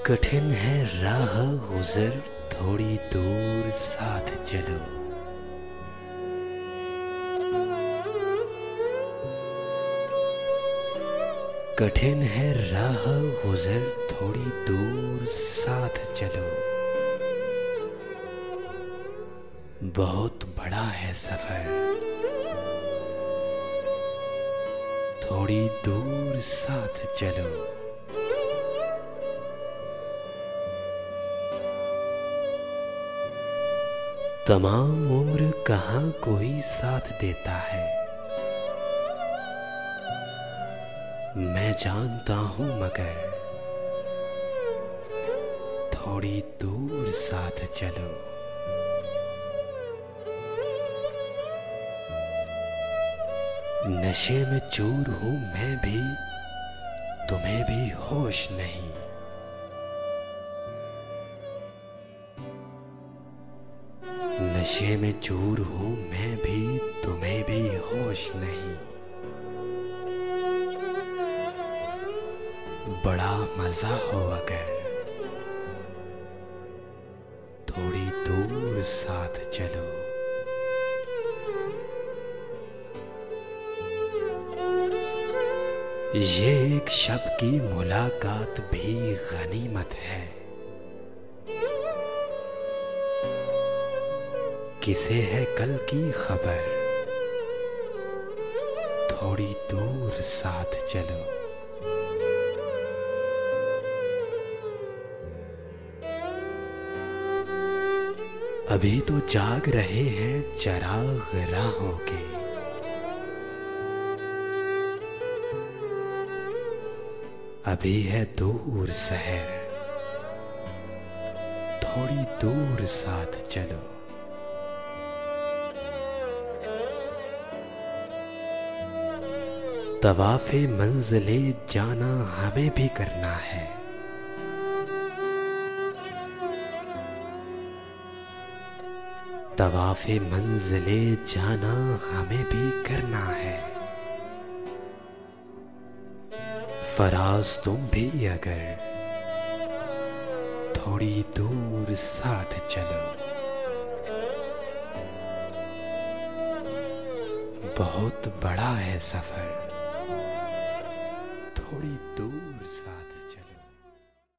कठिन है राह गुजर, थोड़ी दूर साथ चलो। कठिन है राह गुजर, थोड़ी दूर साथ चलो। बहुत बड़ा है सफर, थोड़ी दूर साथ चलो। तमाम उम्र कहाँ कोई साथ देता है, मैं जानता हूँ, मगर थोड़ी दूर साथ चलो। नशे में चूर हूँ मैं भी, तुम्हें भी होश नहीं। नशे में चूर हूँ मैं भी, तुम्हें भी होश नहीं। बड़ा मजा हो अगर थोड़ी दूर साथ चलो। ये एक शब की मुलाकात भी गनीमत है, किसे है कल की खबर, थोड़ी दूर साथ चलो। अभी तो जाग रहे हैं चराग राहों के, अभी है दूर शहर, थोड़ी दूर साथ चलो। तवाफ़े मंज़िले जाना हमें भी करना है, तवाफ़े मंज़िले जाना हमें भी करना है। फराज तुम भी अगर थोड़ी दूर साथ चलो। बहुत बड़ा है सफर, थोड़ी दूर